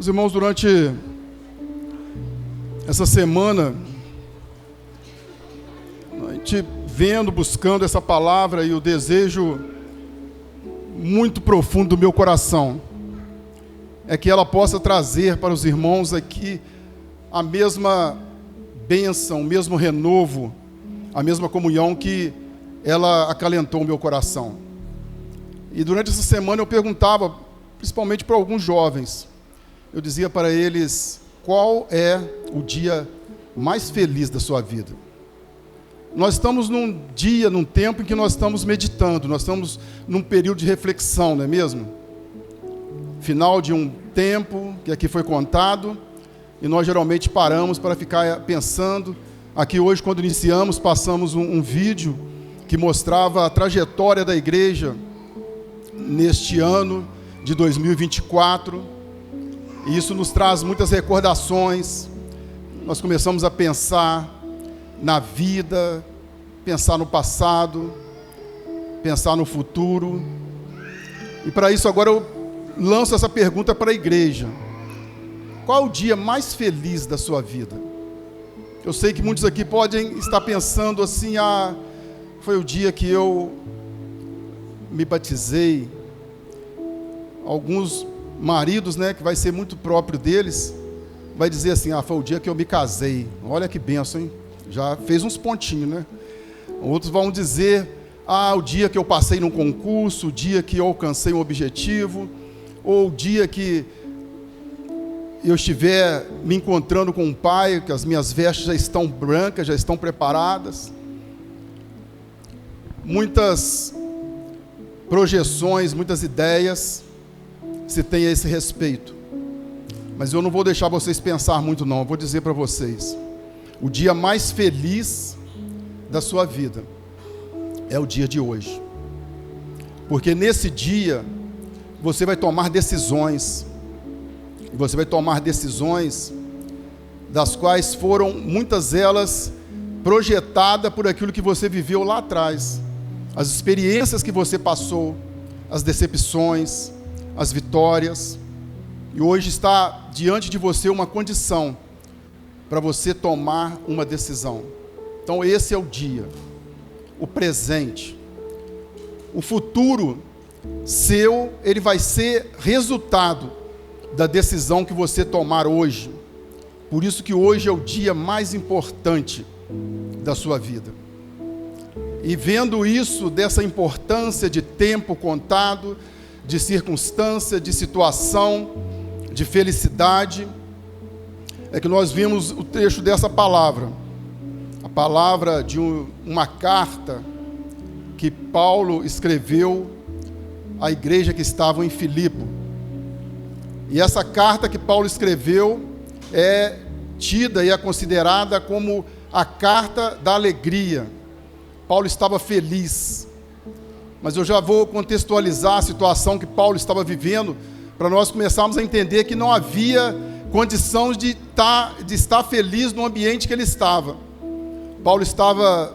Meus irmãos, durante essa semana, a gente vendo, buscando essa palavra, e o desejo muito profundo do meu coração é que ela possa trazer para os irmãos aqui a mesma bênção, o mesmo renovo, a mesma comunhão que ela acalentou o meu coração. E durante essa semana eu perguntava, principalmente para alguns jovens, eu dizia para eles: qual é o dia mais feliz da sua vida? Nós estamos num dia, num tempo em que nós estamos meditando, nós estamos num período de reflexão, não é mesmo? Final de um tempo que aqui foi contado, e nós geralmente paramos para ficar pensando. Aqui hoje, quando iniciamos, passamos um vídeo que mostrava a trajetória da igreja neste ano de 2024, e isso nos traz muitas recordações. Nós começamos a pensar na vida, pensar no passado, pensar no futuro. E para isso agora eu lanço essa pergunta para a igreja: qual é o dia mais feliz da sua vida? Eu sei que muitos aqui podem estar pensando assim: foi o dia que eu me batizei. Alguns maridos, né, que vai ser muito próprio deles, vai dizer assim: foi o dia que eu me casei. Olha que bênção, hein? Já fez uns pontinhos, né? Outros vão dizer: o dia que eu passei num concurso, o dia que eu alcancei um objetivo, ou o dia que eu estiver me encontrando com um pai, que as minhas vestes já estão brancas, já estão preparadas. Muitas projeções, muitas ideias se tem a esse respeito. Mas eu não vou deixar vocês pensar muito não, eu vou dizer para vocês: o dia mais feliz da sua vida é o dia de hoje. Porque nesse dia você vai tomar decisões, e você vai tomar decisões das quais foram muitas elas projetadas por aquilo que você viveu lá atrás, as experiências que você passou, as decepções, as vitórias. E hoje está diante de você uma condição para você tomar uma decisão. Então esse é o dia, o presente. O futuro seu, ele vai ser resultado da decisão que você tomar hoje. Por isso que hoje é o dia mais importante da sua vida. E vendo isso, dessa importância de tempo contado, de circunstância, de situação, de felicidade, é que nós vimos o trecho dessa palavra, a palavra de uma carta que Paulo escreveu à igreja que estava em Filipe. E essa carta que Paulo escreveu é tida e é considerada como a carta da alegria. Paulo estava feliz. Mas eu já vou contextualizar a situação que Paulo estava vivendo, para nós começarmos a entender que não havia condições de estar feliz no ambiente que ele estava. Paulo estava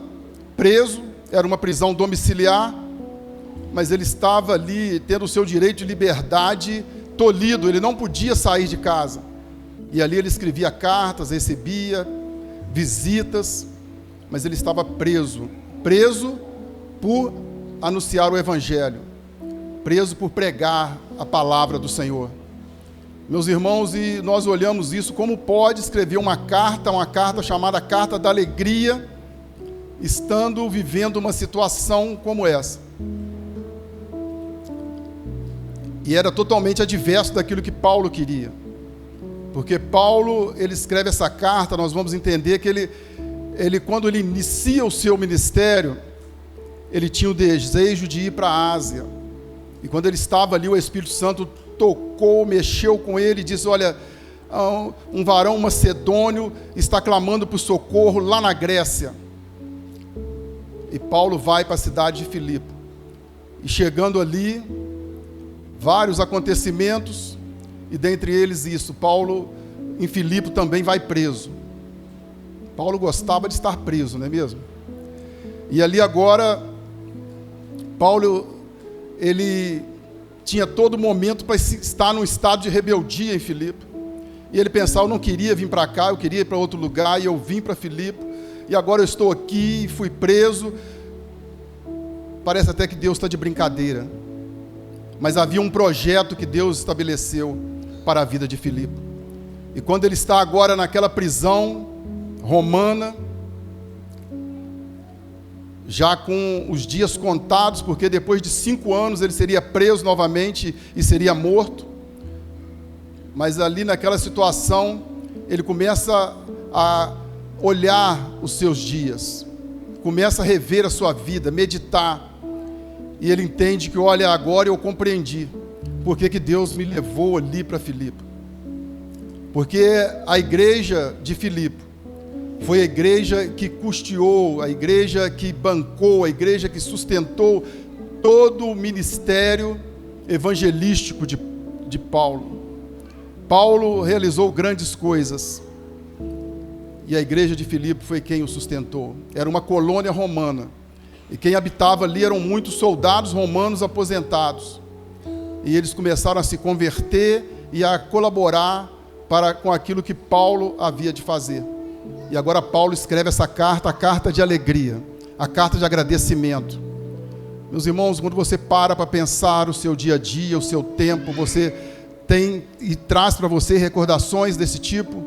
preso, era uma prisão domiciliar, mas ele estava ali tendo o seu direito de liberdade tolhido, ele não podia sair de casa. E ali ele escrevia cartas, recebia visitas, mas ele estava preso por anunciar o Evangelho, preso por pregar a palavra do Senhor. Meus irmãos, e nós olhamos isso, como pode escrever uma carta chamada Carta da Alegria, estando vivendo uma situação como essa. E era totalmente adverso daquilo que Paulo queria. Porque Paulo, ele escreve essa carta, nós vamos entender que ele quando ele inicia o seu ministério, ele tinha o desejo de ir para a Ásia. E quando ele estava ali, o Espírito Santo tocou, mexeu com ele e disse: olha, um varão macedônio está clamando por socorro lá na Grécia. E Paulo vai para a cidade de Filipe. E chegando ali, vários acontecimentos, e dentre eles isso, Paulo em Filipe também vai preso. Paulo gostava de estar preso, não é mesmo? E ali agora, Paulo, ele tinha todo momento para estar num estado de rebeldia em Filipe. E ele pensava, eu não queria vir para cá, eu queria ir para outro lugar, e eu vim para Filipe, e agora eu estou aqui, fui preso. Parece até que Deus está de brincadeira. Mas havia um projeto que Deus estabeleceu para a vida de Filipe. E quando ele está agora naquela prisão romana, já com os dias contados, porque depois de 5 anos ele seria preso novamente e seria morto. Mas ali naquela situação, ele começa a olhar os seus dias, começa a rever a sua vida, meditar. E ele entende que, olha, agora eu compreendi por que Deus me levou ali para Filipe. Porque a igreja de Filipe foi a igreja que custeou, a igreja que bancou, a igreja que sustentou todo o ministério evangelístico de Paulo. Paulo realizou grandes coisas, e a igreja de Filipe foi quem o sustentou. Era uma colônia romana, e quem habitava ali eram muitos soldados romanos aposentados, e eles começaram a se converter e a colaborar com aquilo que Paulo havia de fazer. E agora Paulo escreve essa carta, a carta de alegria, a carta de agradecimento. Meus irmãos, quando você para pensar o seu dia a dia, o seu tempo, você tem e traz para você recordações desse tipo,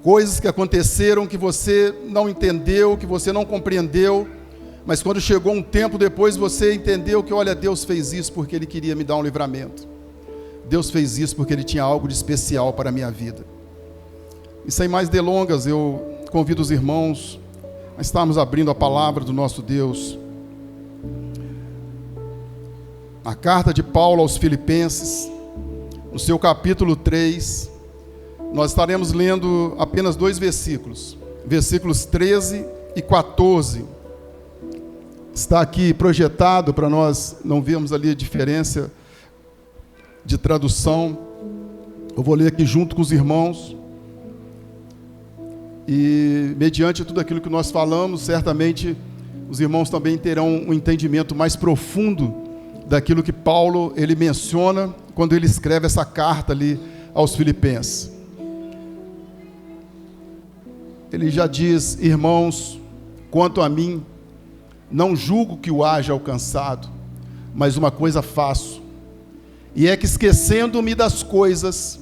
coisas que aconteceram que você não entendeu, que você não compreendeu, mas quando chegou um tempo depois você entendeu que, olha, Deus fez isso porque Ele queria me dar um livramento. Deus fez isso porque Ele tinha algo de especial para a minha vida. E sem mais delongas, eu convido os irmãos a estarmos abrindo a palavra do nosso Deus. A carta de Paulo aos Filipenses, no seu capítulo 3, nós estaremos lendo apenas 2 versículos, versículos 13 e 14. Está aqui projetado para nós não vermos ali a diferença de tradução. Eu vou ler aqui junto com os irmãos. E mediante tudo aquilo que nós falamos, certamente os irmãos também terão um entendimento mais profundo daquilo que Paulo ele menciona quando ele escreve essa carta ali aos Filipenses. Ele já diz: irmãos, quanto a mim, não julgo que o haja alcançado, mas uma coisa faço, e é que, esquecendo-me das coisas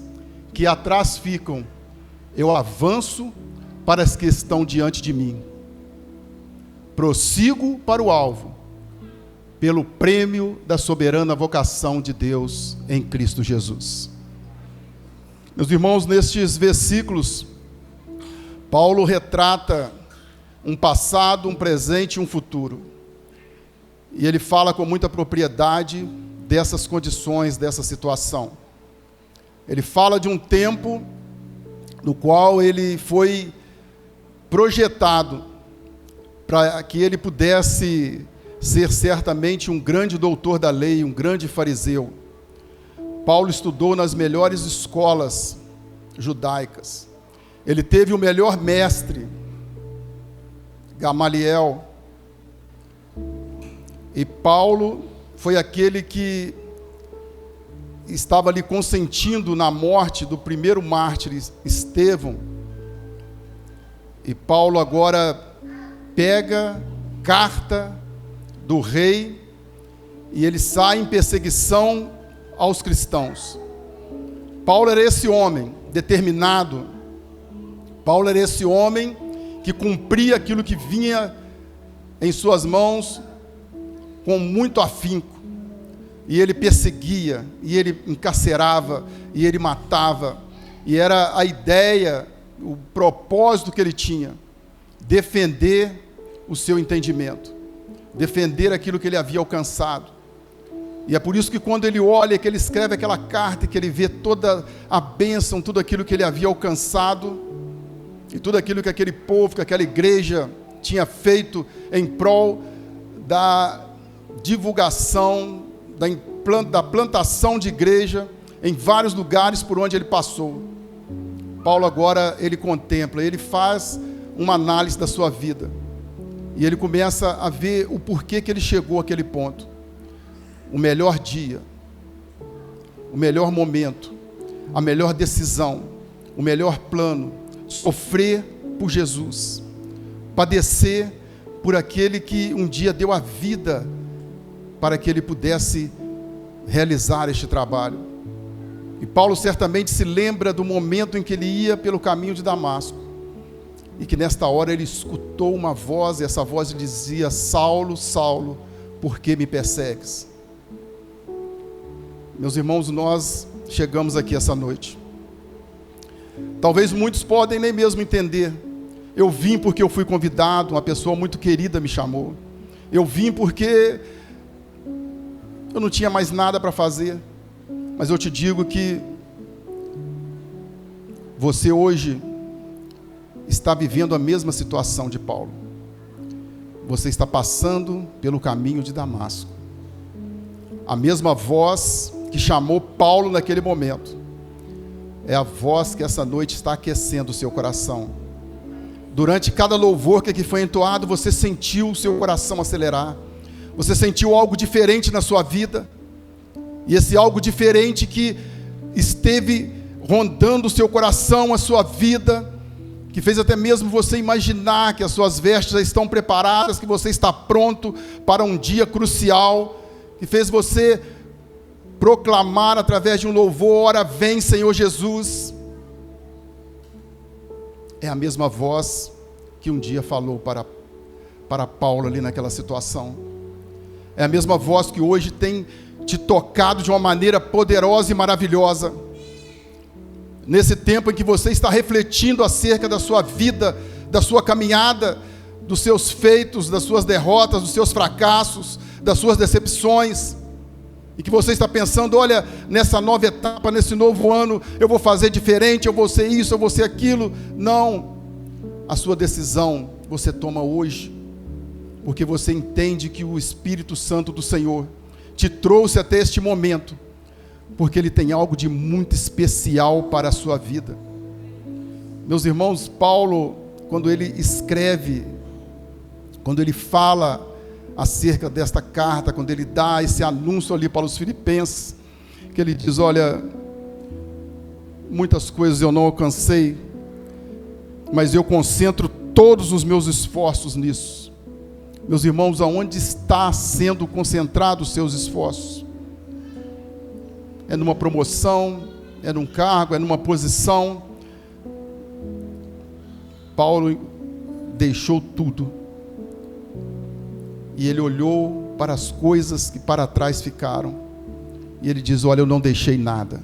que atrás ficam, eu avanço para as que estão diante de mim. Prossigo para o alvo, pelo prêmio da soberana vocação de Deus em Cristo Jesus. Meus irmãos, nestes versículos, Paulo retrata um passado, um presente e um futuro. E ele fala com muita propriedade dessas condições, dessa situação. Ele fala de um tempo no qual ele foi projetado para que ele pudesse ser certamente um grande doutor da lei, um grande fariseu. Paulo estudou nas melhores escolas judaicas. Ele teve o melhor mestre, Gamaliel. E Paulo foi aquele que estava ali consentindo na morte do primeiro mártir, Estevão. E Paulo agora pega carta do rei e ele sai em perseguição aos cristãos. Paulo era esse homem determinado. Paulo era esse homem que cumpria aquilo que vinha em suas mãos com muito afinco. E ele perseguia, e ele encarcerava, e ele matava. E era a ideia, o propósito que ele tinha: defender o seu entendimento, defender aquilo que ele havia alcançado. E é por isso que quando ele olha, que ele escreve aquela carta, que ele vê toda a bênção, tudo aquilo que ele havia alcançado, e tudo aquilo que aquele povo, que aquela igreja tinha feito em prol da divulgação, da plantação de igreja em vários lugares por onde ele passou. Paulo agora, ele contempla, ele faz uma análise da sua vida, e ele começa a ver o porquê que ele chegou àquele ponto. O melhor dia, o melhor momento, a melhor decisão, o melhor plano, sofrer por Jesus, padecer por aquele que um dia deu a vida para que ele pudesse realizar este trabalho. E Paulo certamente se lembra do momento em que ele ia pelo caminho de Damasco, e que nesta hora ele escutou uma voz, e essa voz lhe dizia: Saulo, Saulo, por que me persegues? Meus irmãos, nós chegamos aqui essa noite. Talvez muitos podem nem mesmo entender. Eu vim porque eu fui convidado, uma pessoa muito querida me chamou. Eu vim porque eu não tinha mais nada para fazer. Mas eu te digo que você hoje está vivendo a mesma situação de Paulo. Você está passando pelo caminho de Damasco. A mesma voz que chamou Paulo naquele momento é a voz que essa noite está aquecendo o seu coração. Durante cada louvor que aqui foi entoado, você sentiu o seu coração acelerar. Você sentiu algo diferente na sua vida. E esse algo diferente que esteve rondando o seu coração, a sua vida, que fez até mesmo você imaginar que as suas vestes já estão preparadas, que você está pronto para um dia crucial, que fez você proclamar através de um louvor: ora vem, Senhor Jesus. É a mesma voz que um dia falou para Paulo ali naquela situação. É a mesma voz que hoje tem te tocado de uma maneira poderosa e maravilhosa. Nesse tempo em que você está refletindo acerca da sua vida, da sua caminhada, dos seus feitos, das suas derrotas, dos seus fracassos, das suas decepções, e que você está pensando: olha, nessa nova etapa, nesse novo ano, eu vou fazer diferente, eu vou ser isso, eu vou ser aquilo. Não, a sua decisão você toma hoje, porque você entende que o Espírito Santo do Senhor te trouxe até este momento, porque Ele tem algo de muito especial para a sua vida. Meus irmãos, Paulo, quando ele escreve, quando ele fala acerca desta carta, quando ele dá esse anúncio ali para os filipenses, que ele diz: olha, muitas coisas eu não alcancei, mas eu concentro todos os meus esforços nisso. Meus irmãos, aonde está sendo concentrados os seus esforços? É numa promoção, é num cargo, é numa posição? Paulo deixou tudo, e ele olhou para as coisas que para trás ficaram, e ele diz: olha, eu não deixei nada,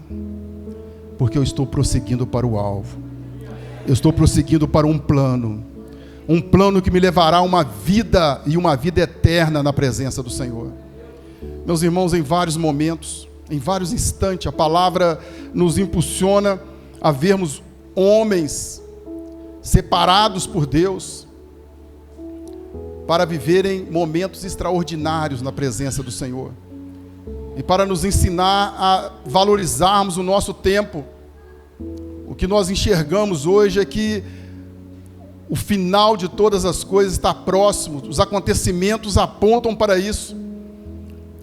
porque eu estou prosseguindo para o alvo, eu estou prosseguindo para um plano que me levará a uma vida, e uma vida eterna na presença do Senhor. Meus irmãos, em vários momentos, em vários instantes, a palavra nos impulsiona a vermos homens separados por Deus para viverem momentos extraordinários na presença do Senhor, e para nos ensinar a valorizarmos o nosso tempo. O que nós enxergamos hoje é que o final de todas as coisas está próximo, os acontecimentos apontam para isso.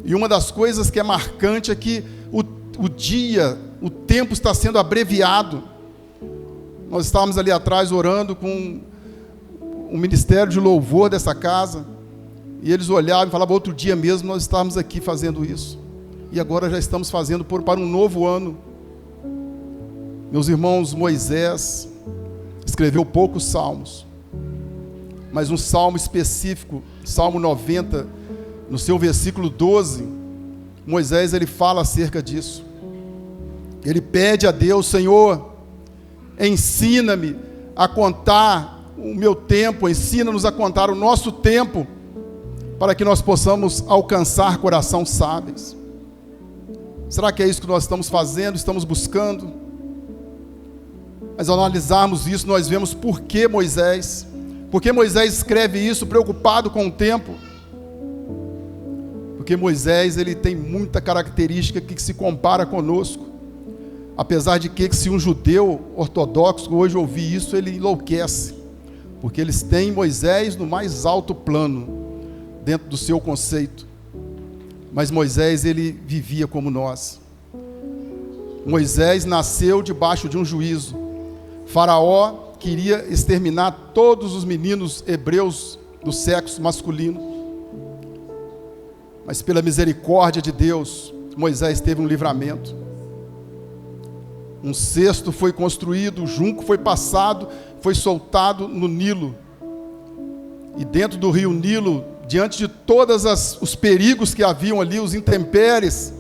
E uma das coisas que é marcante é que o tempo está sendo abreviado. Nós estávamos ali atrás orando com o ministério de louvor dessa casa, e eles olhavam e falavam: outro dia mesmo nós estávamos aqui fazendo isso, e agora já estamos fazendo para um novo ano. Meus irmãos, Moisés escreveu poucos salmos, mas um salmo específico, Salmo 90, no seu versículo 12, Moisés ele fala acerca disso. Ele pede a Deus: Senhor, ensina-me a contar o meu tempo, ensina-nos a contar o nosso tempo, para que nós possamos alcançar coração sábios. Será que é isso que nós estamos fazendo, estamos buscando? Mas ao analisarmos isso, nós vemos por que Moisés escreve isso preocupado com o tempo. Porque Moisés ele tem muita característica que se compara conosco. Apesar de que se um judeu ortodoxo hoje ouvir isso, ele enlouquece, porque eles têm Moisés no mais alto plano, dentro do seu conceito. Mas Moisés ele vivia como nós. Moisés nasceu debaixo de um juízo. Faraó queria exterminar todos os meninos hebreus do sexo masculino. Mas pela misericórdia de Deus, Moisés teve um livramento. Um cesto foi construído, o junco foi passado, foi soltado no Nilo. E dentro do rio Nilo, diante de todos os perigos que haviam ali, os intempéries,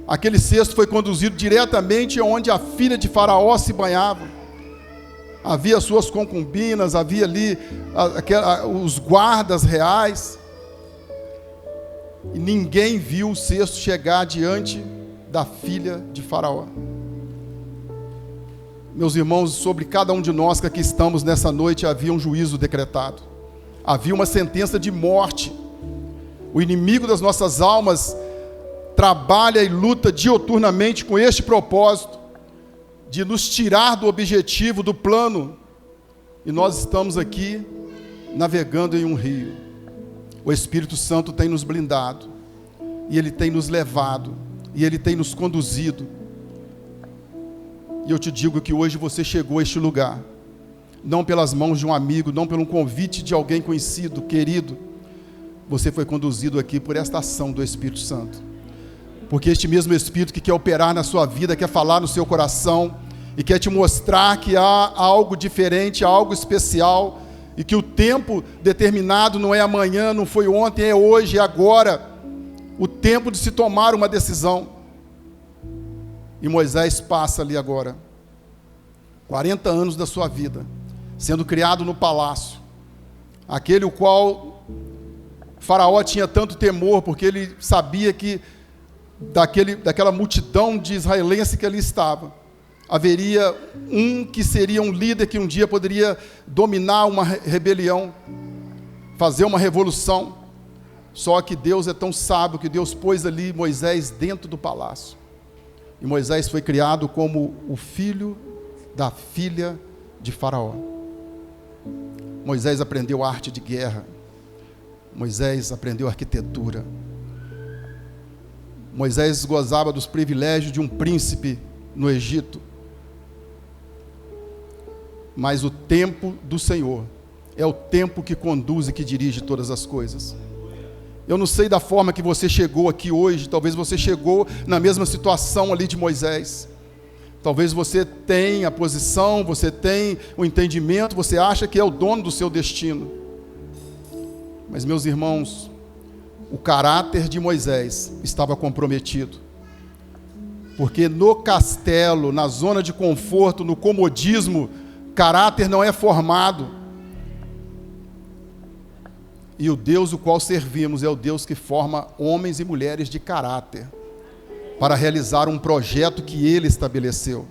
aquele cesto foi conduzido diretamente onde a filha de Faraó se banhava. Havia suas concubinas, havia ali os guardas reais. E ninguém viu o cesto chegar diante da filha de Faraó. Meus irmãos, sobre cada um de nós que aqui estamos nessa noite, havia um juízo decretado. Havia uma sentença de morte. O inimigo das nossas almas trabalha e luta diuturnamente com este propósito, de nos tirar do objetivo, do plano. E nós estamos aqui navegando em um rio. O Espírito Santo tem nos blindado, e Ele tem nos levado, e Ele tem nos conduzido. E eu te digo que hoje você chegou a este lugar, não pelas mãos de um amigo, não pelo convite de alguém conhecido, querido. Você foi conduzido aqui por esta ação do Espírito Santo. Porque este mesmo Espírito que quer operar na sua vida, quer falar no seu coração, e quer te mostrar que há algo diferente, algo especial, e que o tempo determinado não é amanhã, não foi ontem, é hoje, é agora. O tempo de se tomar uma decisão. E Moisés passa ali agora 40 anos da sua vida, sendo criado no palácio, aquele o qual Faraó tinha tanto temor, porque ele sabia que daquela multidão de israelenses que ali estava, haveria um que seria um líder que um dia poderia dominar uma rebelião, fazer uma revolução. Só que Deus é tão sábio que Deus pôs ali Moisés dentro do palácio. E Moisés foi criado como o filho da filha de Faraó. Moisés aprendeu arte de guerra. Moisés aprendeu arquitetura. Moisés gozava dos privilégios de um príncipe no Egito. Mas o tempo do Senhor é o tempo que conduz e que dirige todas as coisas. Eu não sei da forma que você chegou aqui hoje, talvez você chegou na mesma situação ali de Moisés. Talvez você tenha a posição, você tem o entendimento, você acha que é o dono do seu destino. Mas, meus irmãos, o caráter de Moisés estava comprometido. Porque no castelo, na zona de conforto, no comodismo, caráter não é formado. E o Deus o qual servimos é o Deus que forma homens e mulheres de caráter, para realizar um projeto que Ele estabeleceu.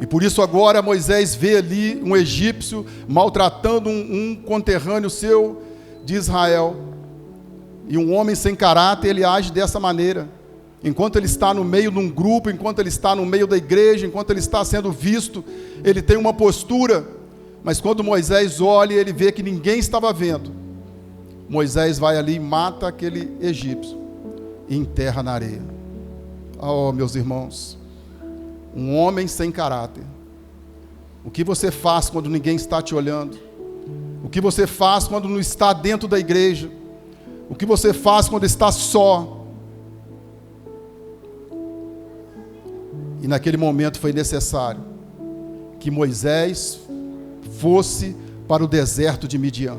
E por isso agora Moisés vê ali um egípcio maltratando um conterrâneo seu de Israel. E um homem sem caráter, ele age dessa maneira. Enquanto ele está no meio de um grupo, enquanto ele está no meio da igreja, enquanto ele está sendo visto, ele tem uma postura. Mas quando Moisés olha, ele vê que ninguém estava vendo. Moisés vai ali e mata aquele egípcio e enterra na areia. Oh, meus irmãos, um homem sem caráter. O que você faz quando ninguém está te olhando? O que você faz quando não está dentro da igreja? O que você faz quando está só? E naquele momento foi necessário que Moisés fosse para o deserto de Midian.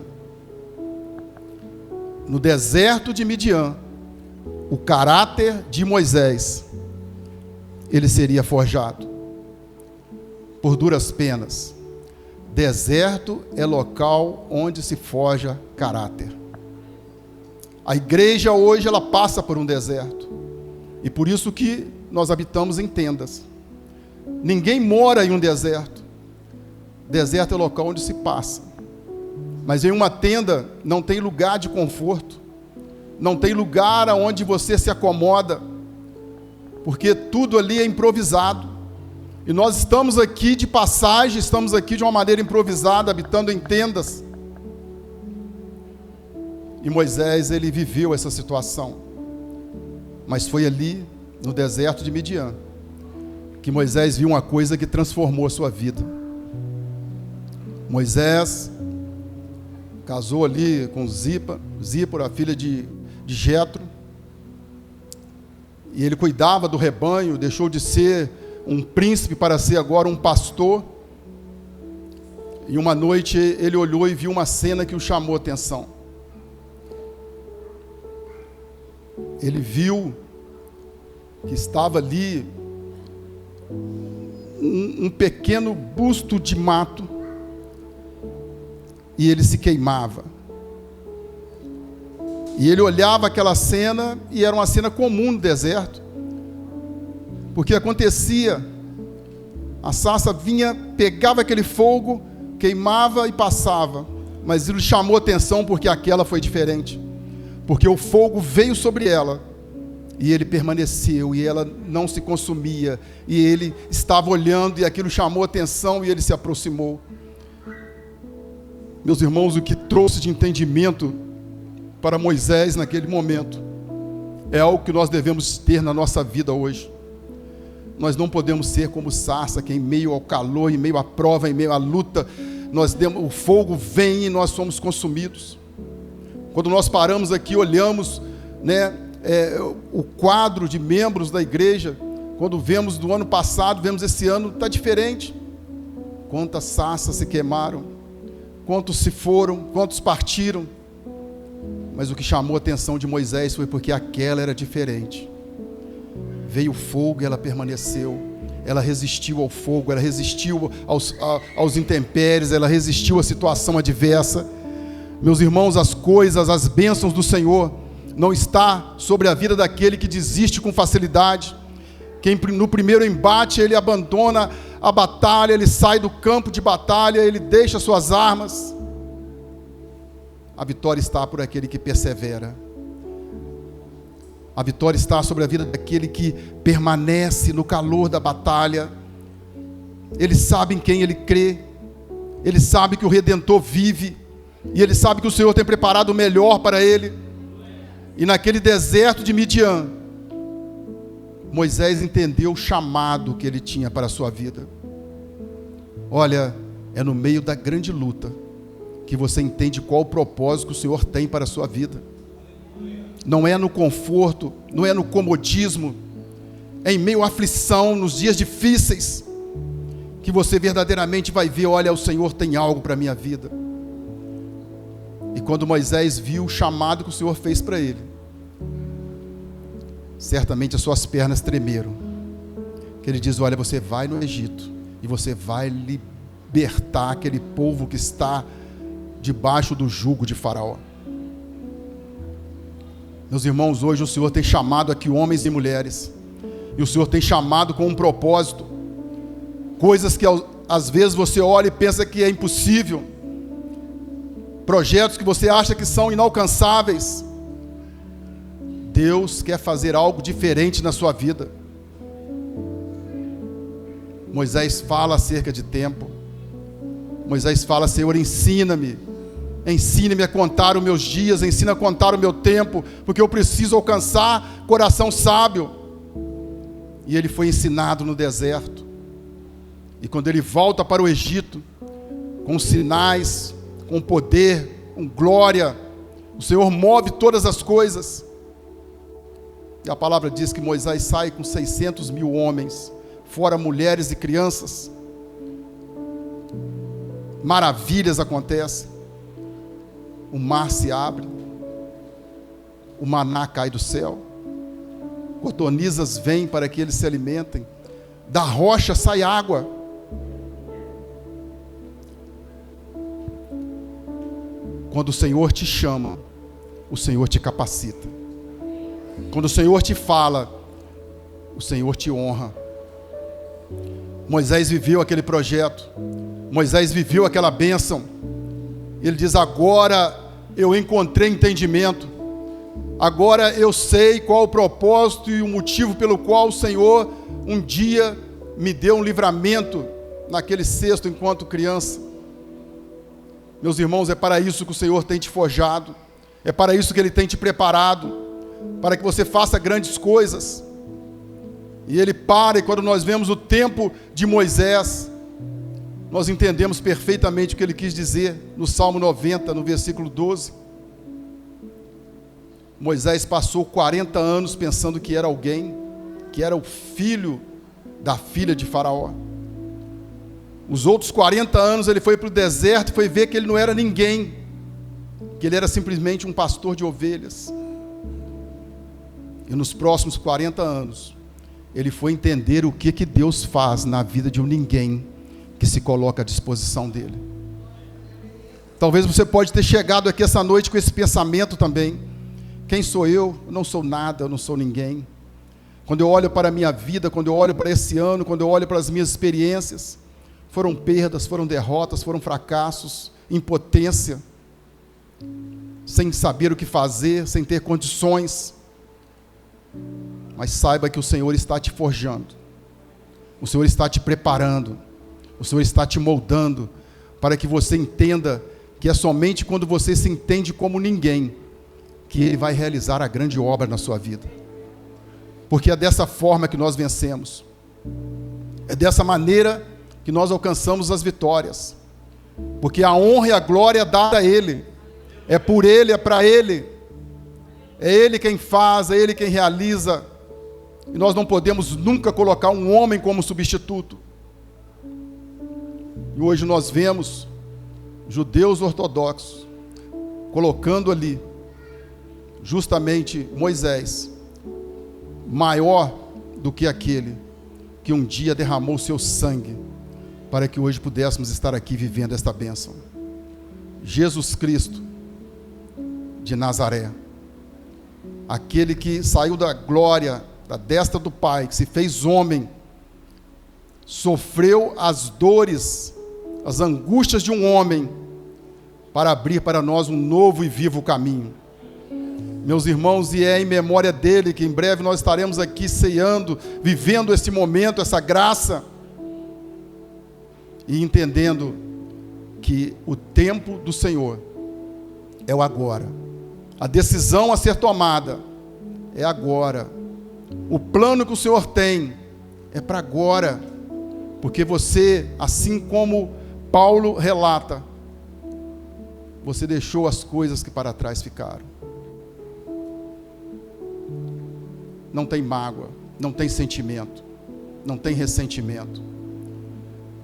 No deserto de Midian, o caráter de Moisés, ele seria forjado por duras penas. Deserto é local onde se forja caráter. A igreja hoje, ela passa por um deserto. E por isso que nós habitamos em tendas. Ninguém mora em um deserto. Deserto é local onde se passa. Mas em uma tenda não tem lugar de conforto, não tem lugar aonde você se acomoda, porque tudo ali é improvisado. E nós estamos aqui de passagem, estamos aqui de uma maneira improvisada, habitando em tendas. E Moisés, ele viveu essa situação, mas foi ali no deserto de Midian que Moisés viu uma coisa que transformou a sua vida. Moisés casou ali com Zípora, a filha de Jetro, e ele cuidava do rebanho, deixou de ser um príncipe para ser agora um pastor. E uma noite ele olhou e viu uma cena que o chamou a atenção. Ele viu que estava ali um pequeno busto de mato, e ele se queimava. E ele olhava aquela cena, e era uma cena comum no deserto, porque acontecia, a sarça vinha, pegava aquele fogo, queimava e passava, mas ele chamou atenção porque aquela foi diferente, porque o fogo veio sobre ela, e ele permaneceu, e ela não se consumia, e ele estava olhando, e aquilo chamou atenção, e ele se aproximou. Meus irmãos, o que trouxe de entendimento para Moisés naquele momento é algo que nós devemos ter na nossa vida hoje. Nós não podemos ser como sarça, que em meio ao calor, em meio à prova, em meio à luta, o fogo vem e nós somos consumidos. Quando nós paramos aqui, olhamos, o quadro de membros da igreja, quando vemos do ano passado, vemos esse ano, está diferente. Quantas sarças se queimaram, quantos se foram, quantos partiram. Mas o que chamou a atenção de Moisés foi porque aquela era diferente. Veio o fogo e ela permaneceu. Ela resistiu ao fogo, ela resistiu aos intempéries, ela resistiu à situação adversa. Meus irmãos, as coisas, as bênçãos do Senhor não está sobre a vida daquele que desiste com facilidade. Quem no primeiro embate ele abandona a batalha, ele sai do campo de batalha, ele deixa suas armas. A vitória está por aquele que persevera. A vitória está sobre a vida daquele que permanece no calor da batalha. Ele sabe em quem ele crê. Ele sabe que o Redentor vive. E ele sabe que o Senhor tem preparado o melhor para ele. E naquele deserto de Midian, Moisés entendeu o chamado que ele tinha para a sua vida. Olha, é no meio da grande luta que você entende qual o propósito que o Senhor tem para a sua vida. Não é no conforto, não é no comodismo, é em meio à aflição, nos dias difíceis, que você verdadeiramente vai ver, olha, o Senhor tem algo para a minha vida. E quando Moisés viu o chamado que o Senhor fez para ele, certamente as suas pernas tremeram, que ele diz, olha, você vai no Egito, e você vai libertar aquele povo que está debaixo do jugo de Faraó. Meus irmãos, hoje o Senhor tem chamado aqui homens e mulheres, e o Senhor tem chamado com um propósito, coisas que às vezes você olha e pensa que é impossível, projetos que você acha que são inalcançáveis. Deus quer fazer algo diferente na sua vida. Moisés fala acerca de tempo. Moisés fala, Senhor, ensina-me a contar os meus dias, ensina a contar o meu tempo, porque eu preciso alcançar coração sábio. E ele foi ensinado no deserto, e quando ele volta para o Egito, com sinais, com poder, com glória, o Senhor move todas as coisas, e a palavra diz que Moisés sai com 600 mil homens, fora mulheres e crianças. Maravilhas acontecem. O mar se abre, o maná cai do céu, codornizas vêm para que eles se alimentem, da rocha sai água. Quando o Senhor te chama, o Senhor te capacita. Quando o Senhor te fala, o Senhor te honra. Moisés viveu aquele projeto, Moisés viveu aquela bênção. Ele diz, agora eu encontrei entendimento, agora eu sei qual o propósito e o motivo pelo qual o Senhor um dia me deu um livramento naquele cesto enquanto criança. Meus irmãos, é para isso que o Senhor tem te forjado, é para isso que Ele tem te preparado, para que você faça grandes coisas. E ele para, e quando nós vemos o tempo de Moisés, nós entendemos perfeitamente o que ele quis dizer no Salmo 90, no versículo 12. Moisés passou 40 anos pensando que era alguém, que era o filho da filha de Faraó. Os outros 40 anos ele foi para o deserto e foi ver que ele não era ninguém, que ele era simplesmente um pastor de ovelhas. E nos próximos 40 anos, ele foi entender o que Deus faz na vida de um ninguém que se coloca à disposição dele. Talvez você pode ter chegado aqui essa noite com esse pensamento também. Quem sou eu? Eu não sou nada, eu não sou ninguém. Quando eu olho para a minha vida, quando eu olho para esse ano, quando eu olho para as minhas experiências, foram perdas, foram derrotas, foram fracassos, impotência, sem saber o que fazer, sem ter condições. Mas saiba que o Senhor está te forjando, o Senhor está te preparando, o Senhor está te moldando, para que você entenda que é somente quando você se entende como ninguém, que Ele vai realizar a grande obra na sua vida. Porque é dessa forma que nós vencemos, é dessa maneira que nós alcançamos as vitórias, porque a honra e a glória é dada a Ele, é por Ele, é para Ele, é Ele quem faz, é Ele quem realiza, e nós não podemos nunca colocar um homem como substituto. E hoje nós vemos judeus ortodoxos colocando ali justamente Moisés maior do que aquele que um dia derramou seu sangue para que hoje pudéssemos estar aqui vivendo esta bênção. Jesus Cristo de Nazaré, aquele que saiu da glória, da destra do Pai, que se fez homem, sofreu as dores, as angústias de um homem, para abrir para nós um novo e vivo caminho. Meus irmãos, e é em memória dele que em breve nós estaremos aqui ceando, vivendo esse momento, essa graça, e entendendo que o tempo do Senhor é o agora, a decisão a ser tomada é agora, o plano que o Senhor tem é para agora, porque você, assim como Paulo relata, você deixou as coisas que para trás ficaram. Não tem mágoa, não tem sentimento, não tem ressentimento.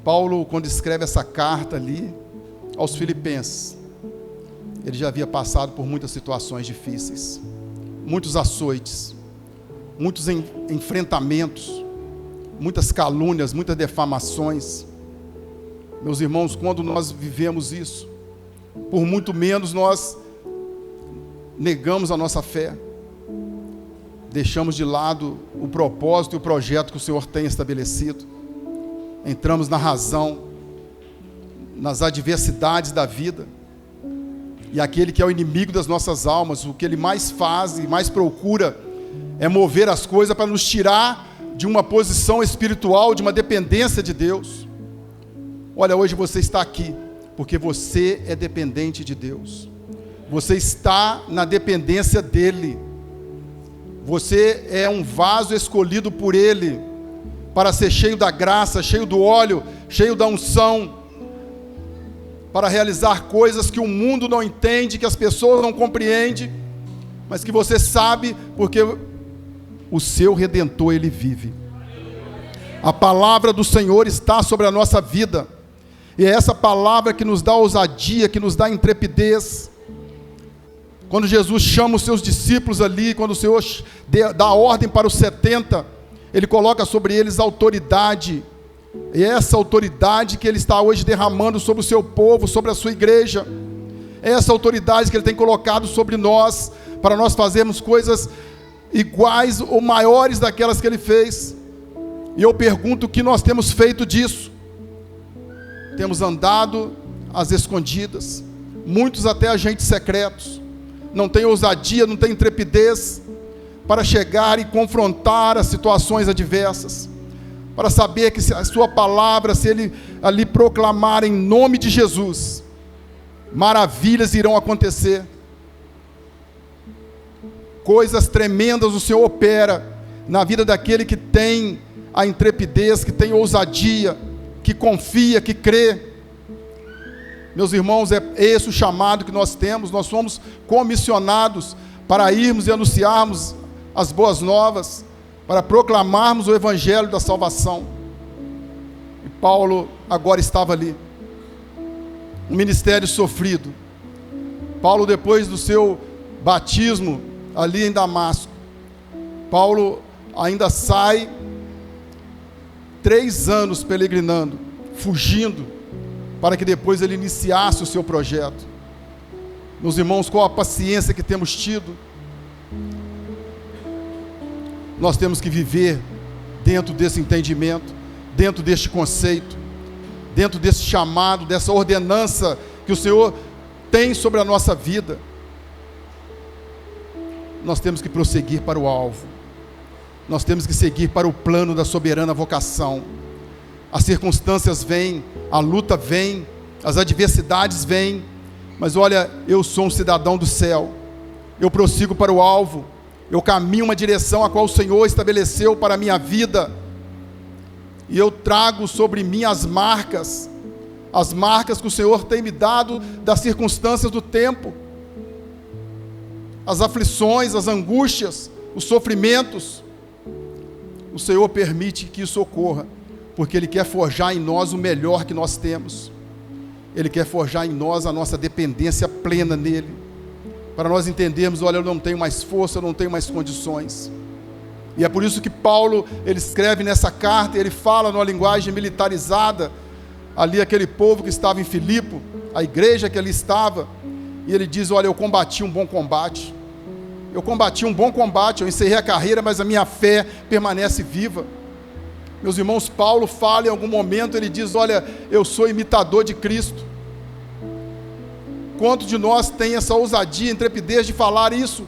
Paulo, quando escreve essa carta ali aos Filipenses, ele já havia passado por muitas situações difíceis, muitos açoites, muitos enfrentamentos, muitas calúnias, muitas defamações. Meus irmãos, quando nós vivemos isso, por muito menos nós negamos a nossa fé, deixamos de lado o propósito e o projeto que o Senhor tem estabelecido, entramos na razão, nas adversidades da vida, e aquele que é o inimigo das nossas almas, o que ele mais faz e mais procura é mover as coisas para nos tirar de uma posição espiritual, de uma dependência de Deus. Olha, hoje você está aqui porque você é dependente de Deus, você está na dependência dEle, você é um vaso escolhido por Ele, para ser cheio da graça, cheio do óleo, cheio da unção, para realizar coisas que o mundo não entende, que as pessoas não compreendem, mas que você sabe, porque o seu Redentor, Ele vive. A palavra do Senhor está sobre a nossa vida, e é essa palavra que nos dá ousadia, que nos dá intrepidez. Quando Jesus chama os seus discípulos ali, quando o Senhor dá ordem para os 70, Ele coloca sobre eles autoridade, e é essa autoridade que Ele está hoje derramando sobre o seu povo, sobre a sua igreja, é essa autoridade que Ele tem colocado sobre nós, para nós fazermos coisas iguais ou maiores daquelas que Ele fez. E eu pergunto o que nós temos feito disso. Temos andado às escondidas, muitos até agentes secretos, não tem ousadia, não tem intrepidez para chegar e confrontar as situações adversas, para saber que se a sua palavra, se ele ali proclamar em nome de Jesus, maravilhas irão acontecer, coisas tremendas o Senhor opera na vida daquele que tem a intrepidez, que tem ousadia, que confia, que crê. Meus irmãos, é esse o chamado que nós temos. Nós somos comissionados para irmos e anunciarmos as boas novas, para proclamarmos o evangelho da salvação. E Paulo agora estava ali, um ministério sofrido. Paulo, depois do seu batismo ali em Damasco, Paulo ainda sai 3 anos peregrinando, fugindo, para que depois ele iniciasse o seu projeto. Meus irmãos, qual a paciência que temos tido? Nós temos que viver dentro desse entendimento, dentro deste conceito, dentro desse chamado, dessa ordenança que o Senhor tem sobre a nossa vida. Nós temos que prosseguir para o alvo. Nós temos que seguir para o plano da soberana vocação. As circunstâncias vêm, a luta vem, as adversidades vêm, mas olha, eu sou um cidadão do céu, eu prossigo para o alvo, eu caminho uma direção a qual o Senhor estabeleceu para a minha vida, e eu trago sobre mim as marcas que o Senhor tem me dado das circunstâncias do tempo, as aflições, as angústias, os sofrimentos. O Senhor permite que isso ocorra, porque Ele quer forjar em nós o melhor que nós temos. Ele quer forjar em nós a nossa dependência plena nele, para nós entendermos, olha, eu não tenho mais força, eu não tenho mais condições. E é por isso que Paulo, ele escreve nessa carta, ele fala numa linguagem militarizada, ali aquele povo que estava em Filipe, a igreja que ali estava, e ele diz, olha, eu combati um bom combate, eu encerrei a carreira, mas a minha fé permanece viva. Meus irmãos, Paulo fala em algum momento, ele diz, olha, eu sou imitador de Cristo. Quantos de nós tem essa ousadia, intrepidez de falar isso?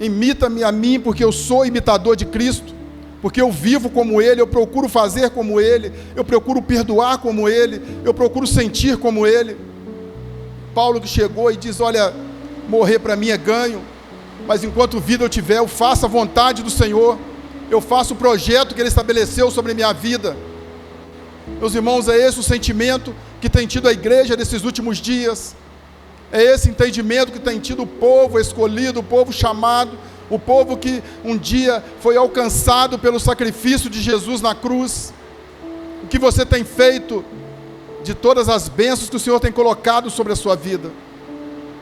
Imita-me a mim, porque eu sou imitador de Cristo, porque eu vivo como Ele, eu procuro fazer como Ele, eu procuro perdoar como Ele, eu procuro sentir como Ele. Paulo que chegou e diz, olha, morrer para mim é ganho, mas enquanto vida eu tiver, eu faço a vontade do Senhor, eu faço o projeto que Ele estabeleceu sobre a minha vida. Meus irmãos, é esse o sentimento que tem tido a igreja nesses últimos dias, é esse entendimento que tem tido o povo escolhido, o povo chamado, o povo que um dia foi alcançado pelo sacrifício de Jesus na cruz. O que você tem feito de todas as bênçãos que o Senhor tem colocado sobre a sua vida?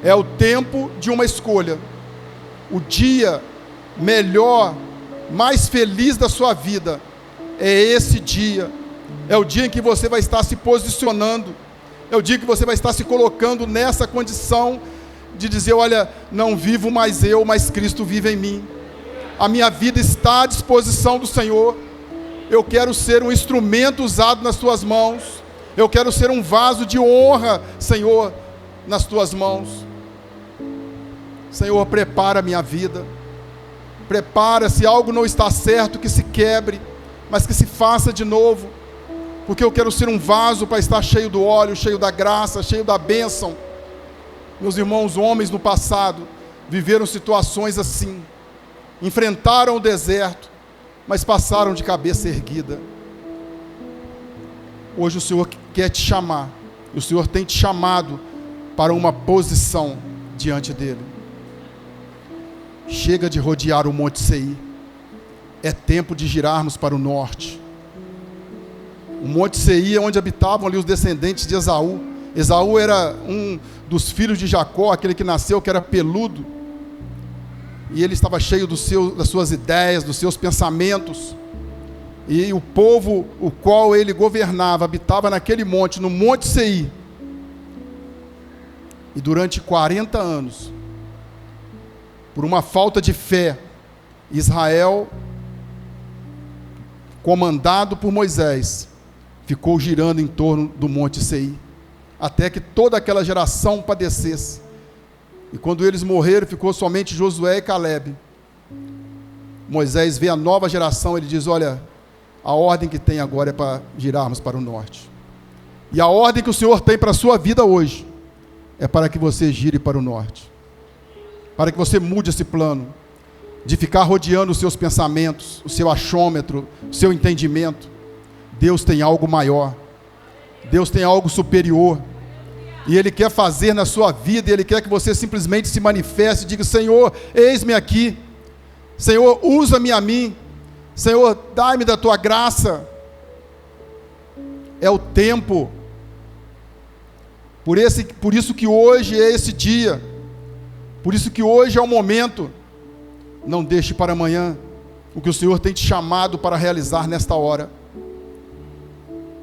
É o tempo de uma escolha. O dia melhor, mais feliz da sua vida é esse dia. É o dia em que você vai estar se posicionando, é o dia que você vai estar se colocando nessa condição de dizer, olha, não vivo mais eu, mas Cristo vive em mim. A minha vida está à disposição do Senhor. Eu quero ser um instrumento usado nas tuas mãos. Eu quero ser um vaso de honra, Senhor, nas tuas mãos. Senhor, prepara a minha vida. Prepara, se algo não está certo, que se quebre, mas que se faça de novo. Porque eu quero ser um vaso para estar cheio do óleo, cheio da graça, cheio da bênção. Meus irmãos, homens no passado viveram situações assim, enfrentaram o deserto, mas passaram de cabeça erguida. Hoje o Senhor quer te chamar, e o Senhor tem te chamado para uma posição diante dEle. Chega de rodear o Monte Seir, é tempo de girarmos para o norte. O Monte Seir é onde habitavam ali os descendentes de Esaú. Esaú era um dos filhos de Jacó, aquele que nasceu, que era peludo. E ele estava cheio das suas ideias, dos seus pensamentos. E o povo, o qual ele governava, habitava naquele monte, no Monte Seir. E durante 40 anos, por uma falta de fé, Israel, comandado por Moisés, ficou girando em torno do Monte Seir, até que toda aquela geração padecesse. E quando eles morreram, ficou somente Josué e Calebe. Moisés vê a nova geração, ele diz, olha, a ordem que tem agora é para girarmos para o norte. E a ordem que o Senhor tem para a sua vida hoje, é para que você gire para o norte, para que você mude esse plano, de ficar rodeando os seus pensamentos, o seu achômetro, o seu entendimento. Deus tem algo maior, Deus tem algo superior, e Ele quer fazer na sua vida, e Ele quer que você simplesmente se manifeste e diga: Senhor, eis-me aqui, Senhor, usa-me a mim, Senhor, dai-me da Tua graça. É o tempo, por isso que hoje é esse dia, por isso que hoje é o momento. Não deixe para amanhã o que o Senhor tem te chamado para realizar nesta hora.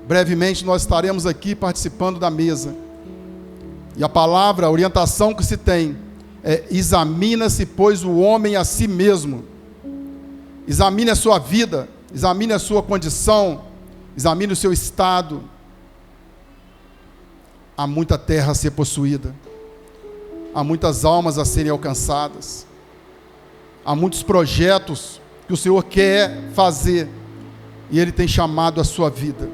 Brevemente nós estaremos aqui participando da mesa, e a palavra, a orientação que se tem é: examina-se, pois, o homem a si mesmo. Examine a sua vida, examine a sua condição, examine o seu estado. Há muita terra a ser possuída, há muitas almas a serem alcançadas, há muitos projetos que o Senhor quer fazer, e Ele tem chamado a sua vida,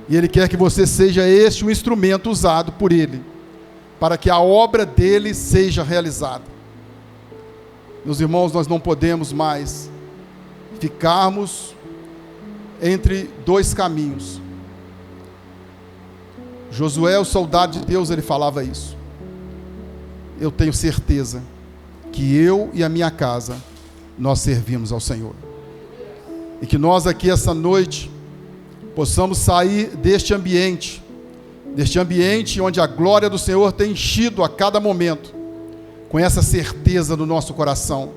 e Ele quer que você seja este um instrumento usado por Ele, para que a obra dEle seja realizada. Meus irmãos, nós não podemos mais ficarmos entre dois caminhos. Josué, o soldado de Deus, ele falava isso. Eu tenho certeza que eu e a minha casa, nós servimos ao Senhor. E que nós aqui essa noite possamos sair deste ambiente onde a glória do Senhor tem enchido a cada momento, com essa certeza no nosso coração: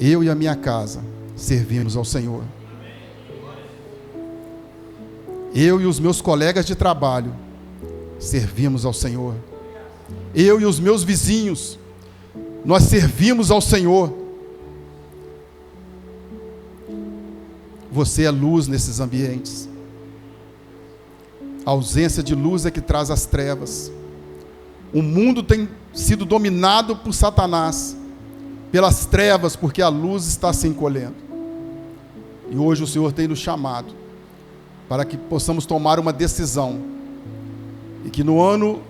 eu e a minha casa servimos ao Senhor. Eu e os meus colegas de trabalho servimos ao Senhor. Eu e os meus vizinhos, nós servimos ao Senhor. Você é luz nesses ambientes. A ausência de luz é que traz as trevas. O mundo tem sido dominado por Satanás, pelas trevas, porque a luz está se encolhendo. E hoje o Senhor tem nos chamado para que possamos tomar uma decisão, e que no ano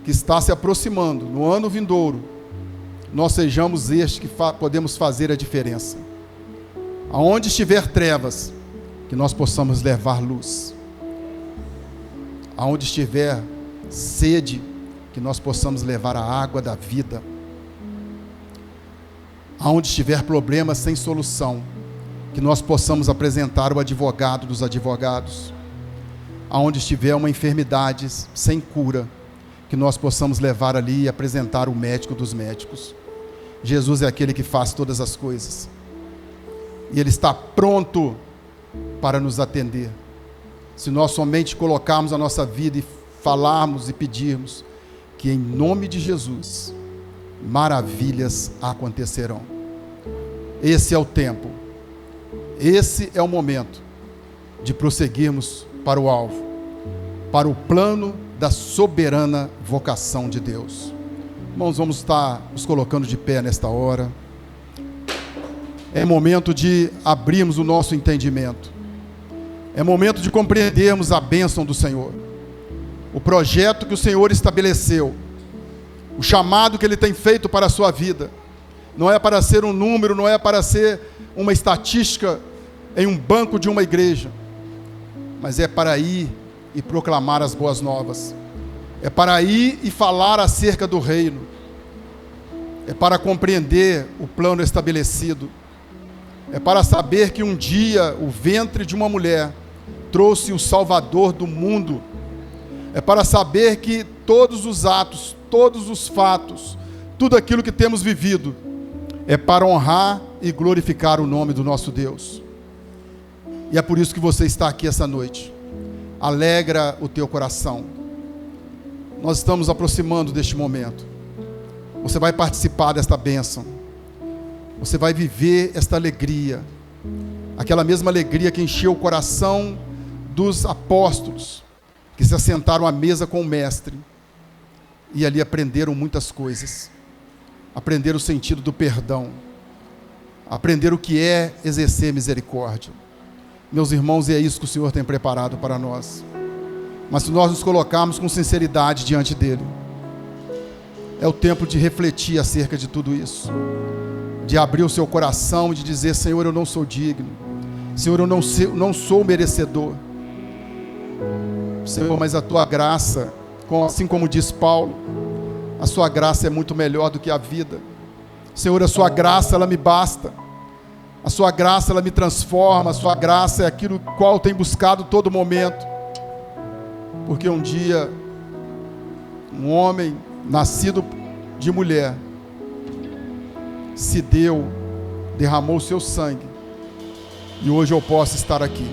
que está se aproximando, no ano vindouro, nós sejamos estes que podemos fazer a diferença. Aonde estiver trevas, que nós possamos levar luz. Aonde estiver sede, que nós possamos levar a água da vida. Aonde estiver problemas sem solução, que nós possamos apresentar o advogado dos advogados. Aonde estiver uma enfermidade sem cura, que nós possamos levar ali e apresentar o médico dos médicos. Jesus é aquele que faz todas as coisas, e Ele está pronto para nos atender, se nós somente colocarmos a nossa vida e falarmos e pedirmos, que em nome de Jesus, maravilhas acontecerão. Esse é o tempo, esse é o momento de prosseguirmos para o alvo, para o plano da soberana vocação de Deus. Irmãos, vamos estar nos colocando de pé nesta hora. É momento de abrirmos o nosso entendimento. É momento de compreendermos a bênção do Senhor, o projeto que o Senhor estabeleceu, o chamado que Ele tem feito para a sua vida. Não é para ser um número, não é para ser uma estatística em um banco de uma igreja, mas é para ir e proclamar as boas novas, é para ir e falar acerca do reino, é para compreender o plano estabelecido, é para saber que um dia o ventre de uma mulher trouxe o Salvador do mundo, é para saber que todos os atos, todos os fatos, tudo aquilo que temos vivido, é para honrar e glorificar o nome do nosso Deus. E é por isso que você está aqui essa noite. Alegra o teu coração. Nós estamos aproximando deste momento. Você vai participar desta bênção. Você vai viver esta alegria, aquela mesma alegria que encheu o coração dos apóstolos, que se assentaram à mesa com o Mestre, e ali aprenderam muitas coisas. Aprenderam o sentido do perdão, aprenderam o que é exercer misericórdia. Meus irmãos, é isso que o Senhor tem preparado para nós. Mas se nós nos colocarmos com sinceridade diante dEle, é o tempo de refletir acerca de tudo isso. de abrir o seu coração, de dizer: Senhor, eu não sou digno, Senhor, eu não sou merecedor, Senhor, mas a tua graça, assim como diz Paulo, a sua graça é muito melhor do que a vida. Senhor, a sua graça, ela me basta, a sua graça, ela me transforma, a sua graça é aquilo qual eu tenho buscado todo momento, porque um dia, um homem nascido de mulher, se deu, derramou o seu sangue, e hoje eu posso estar aqui,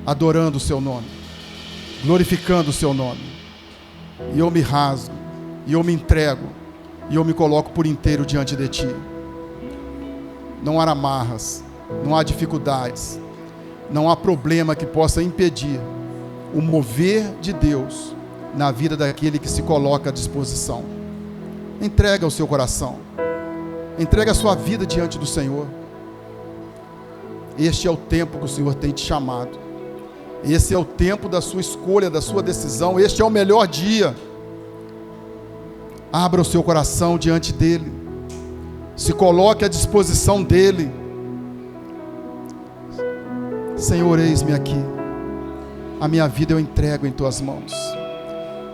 adorando o seu nome, glorificando o seu nome, e eu me rasgo, e eu me entrego, e eu me coloco por inteiro diante de ti. Não há amarras, não há dificuldades, não há problema que possa impedir o mover de Deus na vida daquele que se coloca à disposição. Entrega o seu coração, entrega a sua vida diante do Senhor. Este é o tempo que o Senhor tem te chamado, esse é o tempo da sua escolha, da sua decisão, este é o melhor dia. Abra o seu coração diante dele, se coloque à disposição dele. Senhor, eis-me aqui, a minha vida eu entrego em tuas mãos.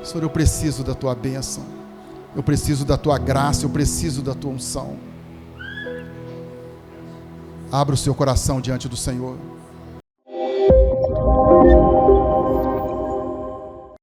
Senhor, eu preciso da tua bênção, eu preciso da tua graça, eu preciso da tua unção. Abra o seu coração diante do Senhor.